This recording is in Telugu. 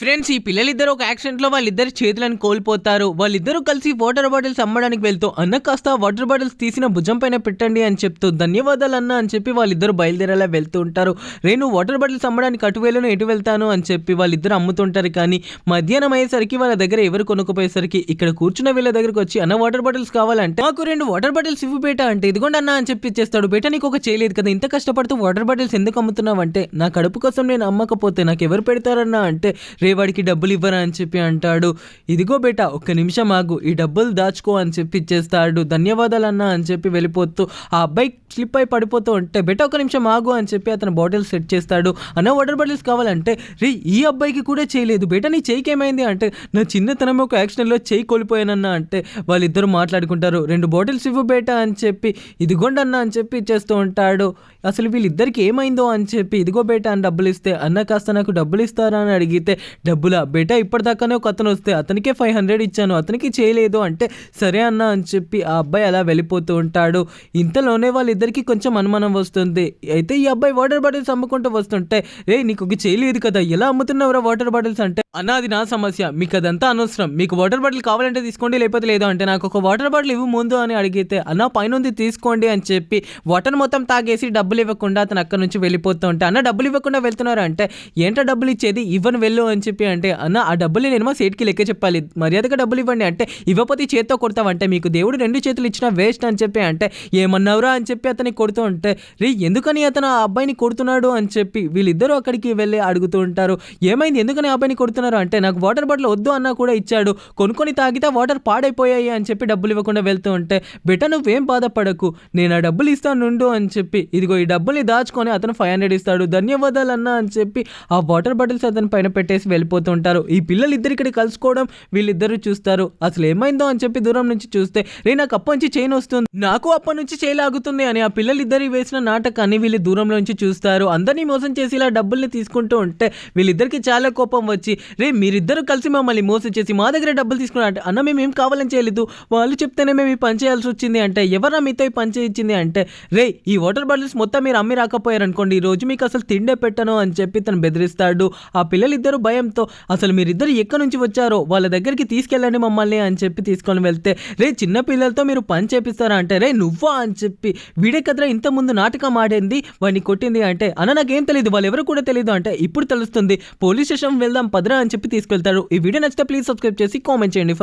ఫ్రెండ్స్, ఈ పిల్లలిద్దరూ ఒక యాక్సిడెంట్లో వాళ్ళిద్దరి చేతులను కోల్పోతారు. వాళ్ళిద్దరూ కలిసి వాటర్ బాటిల్స్ అమ్మడానికి వెళ్తూ అన్న కాస్త వాటర్ బాటిల్స్ తీసిన భుజం పైన పెట్టండి అని చెప్తూ ధన్యవాదాలు అన్న అని చెప్పి వాళ్ళిద్దరు బయలుదేరేలా వెళ్తూ ఉంటారు. నేను వాటర్ బాటిల్స్ అమ్మడానికి అటు వెళ్ళను ఎటు వెళ్తాను అని చెప్పి వాళ్ళిద్దరు అమ్ముతుంటారు. కానీ మధ్యాహ్నం అయ్యేసరికి వాళ్ళ దగ్గర ఎవరు కొనుక్కోపోయేసరికి ఇక్కడ కూర్చున్న వీళ్ళ దగ్గరకు వచ్చి అన్న వాటర్ బాటిల్స్ కావాలంటే మాకు 2 వాటర్ బాటిల్స్ ఇవ్వు బేట అంటే ఇదిగోండి అన్న అని చెప్పి ఇచ్చేస్తాడు. బేట నీకు ఒక చేయలేదు కదా, ఇంత కష్టపడుతూ వాటర్ బాటిల్స్ ఎందుకు అమ్ముతున్నావు అంటే నా కడుపు కోసం నేను అమ్మకపోతే నాకు ఎవరు పెడతారన్నా అంటే రేవాడికి డబ్బులు ఇవ్వరా అని చెప్పి అంటాడు. ఇదిగో బేట ఒక్క నిమిషం ఆగు, ఈ డబ్బులు దాచుకో అని చెప్పి ఇచ్చేస్తాడు. ధన్యవాదాలు అన్న అని చెప్పి వెళ్ళిపోతూ ఆ అబ్బాయి స్లిప్ అయి పడిపోతూ ఉంటే బేట ఒక నిమిషం ఆగు అని చెప్పి అతను బాటిల్స్ సెట్ చేస్తాడు. అన్న వాటర్ బాటిల్స్ కావాలంటే రే ఈ అబ్బాయికి కూడా చేయలేదు బేట, నీ చేయికి ఏమైంది అంటే నా చిన్నతనం ఒక యాక్సిడెంట్లో చేయి కోల్పోయానన్నా అంటే వాళ్ళిద్దరూ మాట్లాడుకుంటారు. 2 బాటిల్స్ ఇవ్వు బేట అని చెప్పి ఇదిగోండి అన్న అని చెప్పి ఇచ్చేస్తూ ఉంటాడు. అసలు వీళ్ళిద్దరికి ఏమైందో అని చెప్పి ఇదిగో బేట అని డబ్బులు ఇస్తే అన్న కాస్త నాకు డబ్బులు ఇస్తారా అని అడిగితే డబ్బులా బేట ఇప్పటిదాకానే ఒక అతను వస్తే అతనికే 500 ఇచ్చాను, అతనికి చేయలేదు అంటే సరే అన్న అని చెప్పి ఆ అబ్బాయి అలా వెళ్ళిపోతూ ఉంటాడు. ఇంతలోనే వాళ్ళిద్దరికి కొంచెం అనుమానం వస్తుంది. అయితే ఈ అబ్బాయి వాటర్ బాటిల్స్ అమ్ముకుంటూ వస్తుంటే రే నీకు ఒక చేయలేదు కదా, ఎలా అమ్ముతున్నావురా వాటర్ బాటిల్స్ అంటే అన్న అది నా సమస్య, మీకు అదంతా అనవసరం, మీకు వాటర్ బాటిల్ కావాలంటే తీసుకోండి లేకపోతే లేదు అంటే నాకు ఒక వాటర్ బాటిల్ ఇవ్వు ముందు అని అడిగితే అన్న పైన ఉంది తీసుకోండి అని చెప్పి వాటర్ మొత్తం తాగేసి డబ్బులు ఇవ్వకుండా అతను అక్కడ నుంచి వెళ్ళిపోతూ ఉంటే అన్న డబ్బులు ఇవ్వకుండా వెళ్తున్నారు అంటే ఏంటో డబ్బులు ఇచ్చేది ఇవ్వను వెళ్ళు అని చెప్పి అంటే అన్న ఆ డబ్బులు నేను మా సేట్కి లెక్క చెప్పాలి, మర్యాదగా డబ్బులు ఇవ్వండి అంటే ఇవ్వకపోతే చేత్తో కొడతావంటే మీకు దేవుడు 2 చేతులు ఇచ్చినా వేస్ట్ అని చెప్పి అంటే ఏమన్నావురా అని చెప్పి అతన్ని కొడుతూ ఉంటే రే ఎందుకని అతను ఆ అబ్బాయిని కొడుతున్నాడు అని చెప్పి వీళ్ళిద్దరూ అక్కడికి వెళ్ళి అడుగుతూ ఉంటారు. ఏమైంది, ఎందుకని ఆ అబ్బాయిని కొడుతున్నారు అంటే నాకు వాటర్ బాటిల్ వద్దు అన్నా కూడా ఇచ్చాడు, కొనుక్కొని తాగితే వాటర్ పాడైపోయాయి అని చెప్పి డబ్బులు ఇవ్వకుండా వెళ్తూ ఉంటే బెట నువ్వేం బాధపడకు నేను ఆ డబ్బులు ఇస్తాను నుండు అని చెప్పి ఇదిగో ఈ డబ్బుల్ని దాచుకొని అతను 500 ఇస్తాడు. ధన్యవాదాలు అన్న అని చెప్పి ఆ వాటర్ బాటిల్స్ అతని పైన పెట్టేసి వెళ్ళిపోతూ ఉంటారు. ఈ పిల్లలు ఇద్దరు ఇక్కడ కలుసుకోవడం వీళ్ళిద్దరూ చూస్తారు. అసలు ఏమైందో అని చెప్పి దూరం నుంచి చూస్తే రే నాకు అప్ప నుంచి చైన్ వస్తుంది, నాకు అప్ప నుంచి చేయలాగుతుంది అని ఆ పిల్లలిద్దరు వేసిన నాటకాన్ని వీళ్ళు దూరంలో నుంచి చూస్తారు. అందరినీ మోసం చేసి ఇలా డబ్బుల్ని తీసుకుంటూ ఉంటే వీళ్ళిద్దరికి చాలా కోపం వచ్చి రే మీరిద్దరు కలిసి మమ్మల్ని మోసం చేసి మా దగ్గర డబ్బులు తీసుకున్నా అంటే అన్న మేము ఏం కావాలని చేయలేదు, వాళ్ళు చెప్తేనే మేము ఈ పని చేయాల్సి వచ్చింది అంటే ఎవరా మీతో ఈ పని చేయించింది అంటే రే ఈ వాటర్ బాటిల్స్ మొత్తం మీరు అమ్మి రాకపోయారు అనుకోండి ఈ రోజు మీకు అసలు తిండే పెట్టను అని చెప్పి తను బెదిరిస్తాడు. ఆ పిల్లలిద్దరు భయంతో అసలు మీరిద్దరు ఎక్కడి నుంచి వచ్చారో వాళ్ళ దగ్గరికి తీసుకెళ్ళండి మమ్మల్ని అని చెప్పి తీసుకొని వెళ్తే రే చిన్న పిల్లలతో మీరు పని చేపిస్తారా అంటే రే నువ్వా అని చెప్పి వీడే కదరా ఇంత ముందు నాటకం ఆడింది వాడిని కొట్టింది అంటే అన్న నాకేం తెలియదు వాళ్ళు ఎవరు కూడా తెలియదు అంటే ఇప్పుడు తెలుస్తుంది, పోలీస్ స్టేషన్ వెళ్దాం పదరా అని చెప్పి తీసుకెళ్తారు. ఈ వీడియో నచ్చితే ప్లీజ్ సబ్స్క్రైబ్ చేసి కామెంట్ చేయండి.